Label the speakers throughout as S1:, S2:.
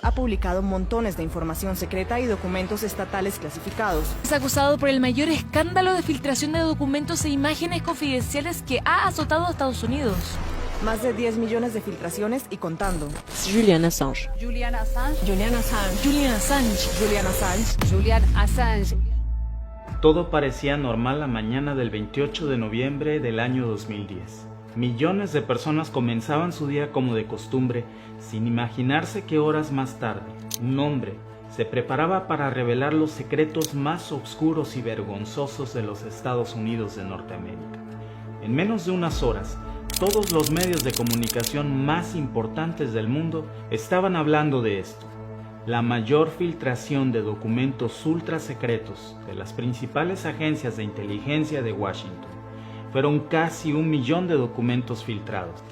S1: ha publicado montones de información secreta y documentos estatales clasificados.
S2: Es acusado por el mayor escándalo de filtración de documentos e imágenes confidenciales que ha azotado a Estados Unidos.
S1: Más de 10 millones de filtraciones y contando.
S3: Julian Assange.
S4: Julian Assange.
S1: Julian Assange.
S2: Julian Assange.
S1: Julian Assange.
S4: Julian Assange.
S5: Todo parecía normal la mañana del 28 de noviembre del año 2010. Millones de personas comenzaban su día como de costumbre, sin imaginarse que horas más tarde, un hombre se preparaba para revelar los secretos más oscuros y vergonzosos de los Estados Unidos de Norteamérica. En menos de unas horas, todos los medios de comunicación más importantes del mundo estaban hablando de esto. La mayor filtración de documentos ultra secretos de las principales agencias de inteligencia de Washington. Fueron casi 1 millón de documentos filtrados,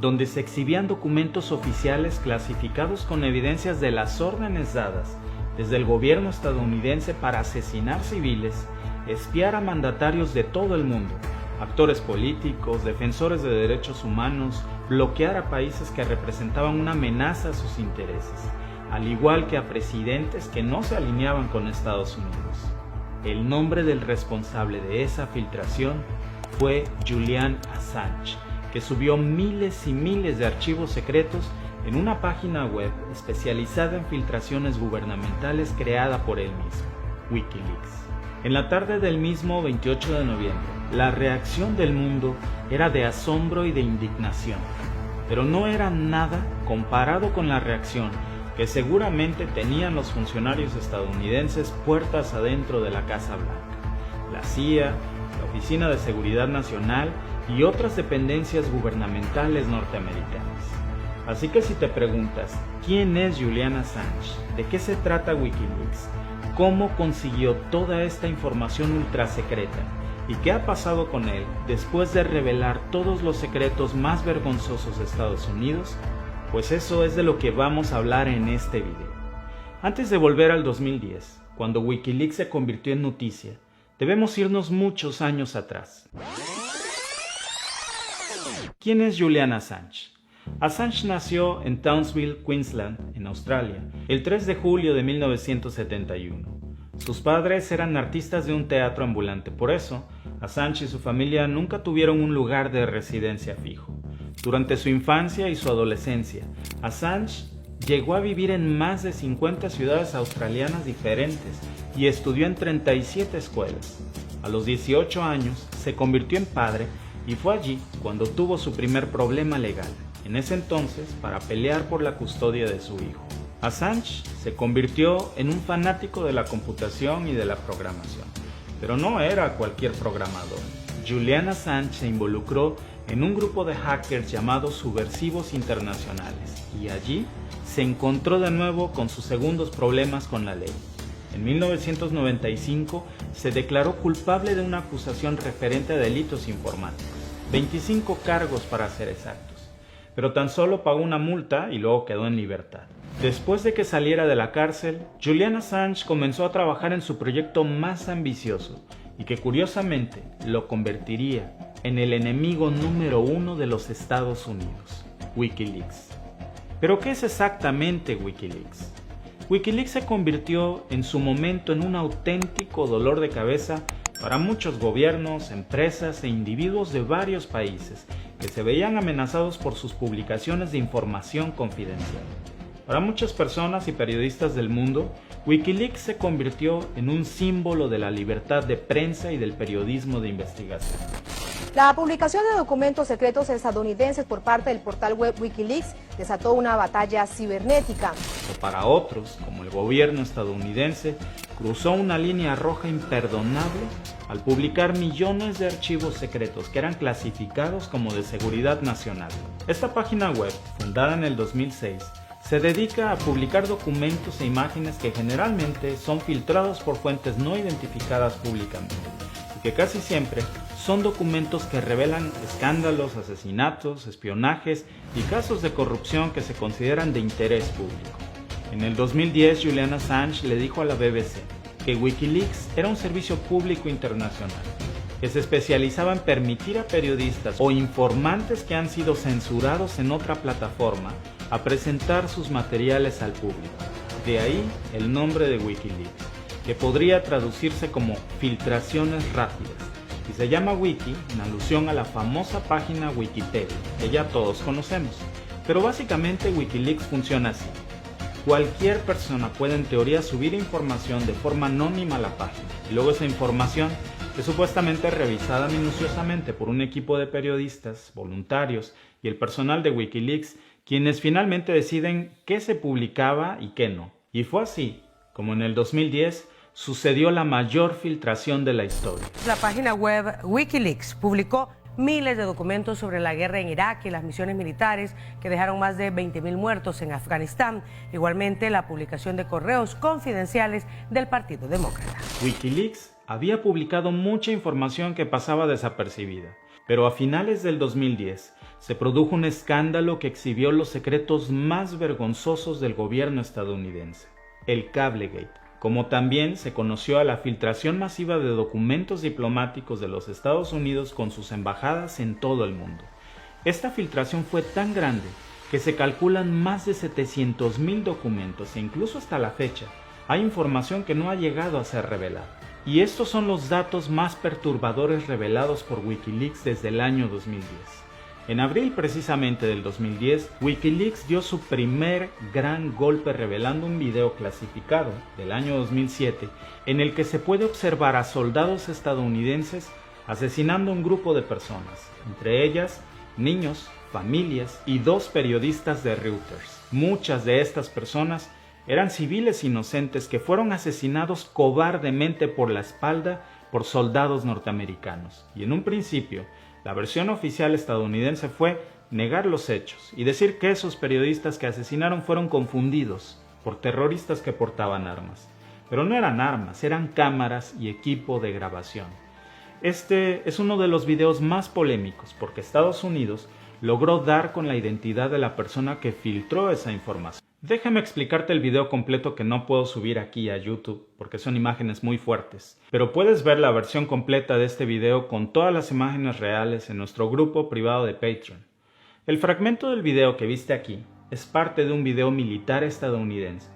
S5: donde se exhibían documentos oficiales clasificados con evidencias de las órdenes dadas desde el gobierno estadounidense para asesinar civiles, espiar a mandatarios de todo el mundo, actores políticos, defensores de derechos humanos, bloquear a países que representaban una amenaza a sus intereses, al igual que a presidentes que no se alineaban con Estados Unidos. El nombre del responsable de esa filtración fue Julian Assange, que subió miles y miles de archivos secretos en una página web especializada en filtraciones gubernamentales creada por él mismo, Wikileaks. En la tarde del mismo 28 de noviembre, la reacción del mundo era de asombro y de indignación, pero no era nada comparado con la reacción que seguramente tenían los funcionarios estadounidenses puertas adentro de la Casa Blanca, la CIA, la Oficina de Seguridad Nacional y otras dependencias gubernamentales norteamericanas. Así que si te preguntas, ¿quién es Julian Assange? ¿De qué se trata Wikileaks? ¿Cómo consiguió toda esta información ultra secreta? ¿Y qué ha pasado con él después de revelar todos los secretos más vergonzosos de Estados Unidos? Pues eso es de lo que vamos a hablar en este video. Antes de volver al 2010, cuando Wikileaks se convirtió en noticia, debemos irnos muchos años atrás. ¿Quién es Julian Assange? Assange nació en Townsville, Queensland, en Australia, el 3 de julio de 1971. Sus padres eran artistas de un teatro ambulante, por eso, Assange y su familia nunca tuvieron un lugar de residencia fijo. Durante su infancia y su adolescencia, Assange llegó a vivir en más de 50 ciudades australianas diferentes y estudió en 37 escuelas. A los 18 años, se convirtió en padre y fue allí cuando tuvo su primer problema legal, en ese entonces para pelear por la custodia de su hijo. Assange se convirtió en un fanático de la computación y de la programación, pero no era cualquier programador. Julian Assange se involucró en un grupo de hackers llamados Subversivos Internacionales y allí se encontró de nuevo con sus segundos problemas con la ley. En 1995 se declaró culpable de una acusación referente a delitos informáticos, 25 cargos para ser exactos, pero tan solo pagó una multa y luego quedó en libertad. Después de que saliera de la cárcel, Julian Assange comenzó a trabajar en su proyecto más ambicioso y que curiosamente lo convertiría en el enemigo número 1 de los Estados Unidos, Wikileaks. ¿Pero qué es exactamente Wikileaks? Wikileaks se convirtió en su momento en un auténtico dolor de cabeza para muchos gobiernos, empresas e individuos de varios países que se veían amenazados por sus publicaciones de información confidencial. Para muchas personas y periodistas del mundo, Wikileaks se convirtió en un símbolo de la libertad de prensa y del periodismo de investigación.
S6: La publicación de documentos secretos estadounidenses por parte del portal web Wikileaks desató una batalla cibernética.
S5: O para otros, como el gobierno estadounidense, cruzó una línea roja imperdonable al publicar millones de archivos secretos que eran clasificados como de seguridad nacional. Esta página web, fundada en el 2006, se dedica a publicar documentos e imágenes que generalmente son filtrados por fuentes no identificadas públicamente y que casi siempre son documentos que revelan escándalos, asesinatos, espionajes y casos de corrupción que se consideran de interés público. En el 2010, Julian Assange le dijo a la BBC que Wikileaks era un servicio público internacional que se especializaba en permitir a periodistas o informantes que han sido censurados en otra plataforma a presentar sus materiales al público. De ahí el nombre de Wikileaks, que podría traducirse como filtraciones rápidas, y se llama Wiki en alusión a la famosa página Wikipedia, que ya todos conocemos. Pero básicamente Wikileaks funciona así. Cualquier persona puede en teoría subir información de forma anónima a la página, y luego esa información es supuestamente revisada minuciosamente por un equipo de periodistas, voluntarios y el personal de Wikileaks, quienes finalmente deciden qué se publicaba y qué no. Y fue así como en el 2010 sucedió la mayor filtración de la historia.
S3: La página web Wikileaks publicó miles de documentos sobre la guerra en Irak y las misiones militares que dejaron más de 20.000 muertos en Afganistán. Igualmente, la publicación de correos confidenciales del Partido Demócrata.
S5: Wikileaks había publicado mucha información que pasaba desapercibida, pero a finales del 2010 se produjo un escándalo que exhibió los secretos más vergonzosos del gobierno estadounidense, el Cablegate, como también se conoció a la filtración masiva de documentos diplomáticos de los Estados Unidos con sus embajadas en todo el mundo. Esta filtración fue tan grande que se calculan más de 700.000 documentos e incluso hasta la fecha hay información que no ha llegado a ser revelada. Y estos son los datos más perturbadores revelados por Wikileaks desde el año 2010. En abril precisamente del 2010, Wikileaks dio su primer gran golpe revelando un video clasificado del año 2007 en el que se puede observar a soldados estadounidenses asesinando a un grupo de personas, entre ellas niños, familias y 2 periodistas de Reuters. Muchas de estas personas eran civiles inocentes que fueron asesinados cobardemente por la espalda por soldados norteamericanos. Y en un principio, la versión oficial estadounidense fue negar los hechos y decir que esos periodistas que asesinaron fueron confundidos por terroristas que portaban armas. Pero no eran armas, eran cámaras y equipo de grabación. Este es uno de los videos más polémicos porque Estados Unidos logró dar con la identidad de la persona que filtró esa información. Déjame explicarte el video completo que no puedo subir aquí a YouTube porque son imágenes muy fuertes, pero puedes ver la versión completa de este video con todas las imágenes reales en nuestro grupo privado de Patreon. El fragmento del video que viste aquí es parte de un video militar estadounidense,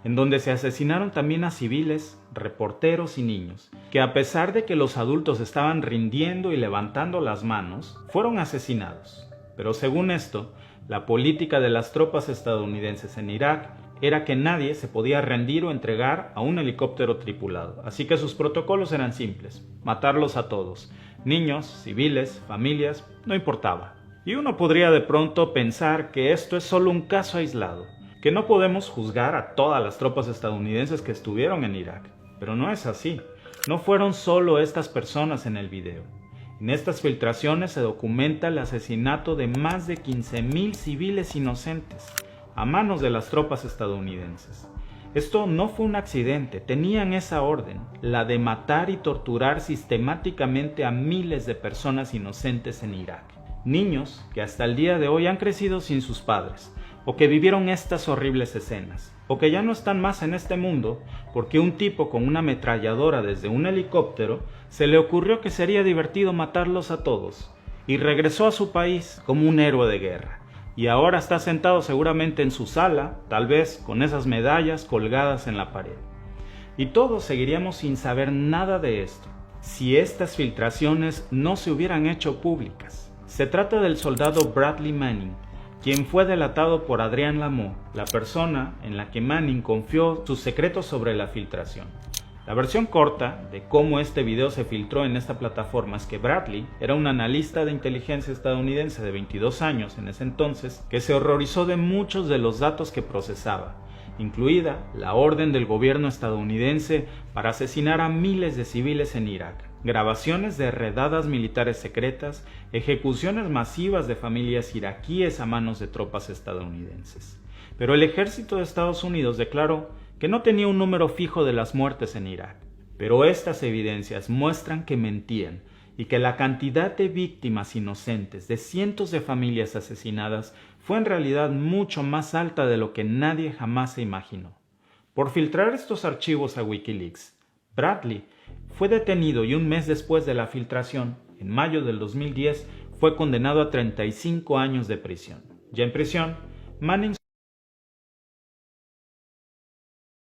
S5: en donde se asesinaron también a civiles, reporteros y niños, que a pesar de que los adultos estaban rindiendo y levantando las manos, fueron asesinados. Pero según esto, la política de las tropas estadounidenses en Irak era que nadie se podía rendir o entregar a un helicóptero tripulado, así que sus protocolos eran simples: matarlos a todos, niños, civiles, familias, no importaba. Y uno podría de pronto pensar que esto es solo un caso aislado, que no podemos juzgar a todas las tropas estadounidenses que estuvieron en Irak, pero no es así. No fueron solo estas personas en el video. En estas filtraciones se documenta el asesinato de más de 15.000 civiles inocentes a manos de las tropas estadounidenses. Esto no fue un accidente, tenían esa orden, la de matar y torturar sistemáticamente a miles de personas inocentes en Irak. Niños que hasta el día de hoy han crecido sin sus padres, o que vivieron estas horribles escenas, o que ya no están más en este mundo porque un tipo con una ametralladora desde un helicóptero se le ocurrió que sería divertido matarlos a todos, y regresó a su país como un héroe de guerra, y ahora está sentado seguramente en su sala, tal vez con esas medallas colgadas en la pared. Y todos seguiríamos sin saber nada de esto, si estas filtraciones no se hubieran hecho públicas. Se trata del soldado Bradley Manning, quien fue delatado por Adrian Lamont, la persona en la que Manning confió sus secretos sobre la filtración. La versión corta de cómo este video se filtró en esta plataforma es que Bradley era un analista de inteligencia estadounidense de 22 años en ese entonces que se horrorizó de muchos de los datos que procesaba, incluida la orden del gobierno estadounidense para asesinar a miles de civiles en Irak, grabaciones de redadas militares secretas, ejecuciones masivas de familias iraquíes a manos de tropas estadounidenses. Pero el ejército de Estados Unidos declaró que no tenía un número fijo de las muertes en Irak. Pero estas evidencias muestran que mentían y que la cantidad de víctimas inocentes de cientos de familias asesinadas fue en realidad mucho más alta de lo que nadie jamás se imaginó. Por filtrar estos archivos a Wikileaks, Bradley fue detenido y un mes después de la filtración, en mayo del 2010, fue condenado a 35 años de prisión. Ya en prisión, Manning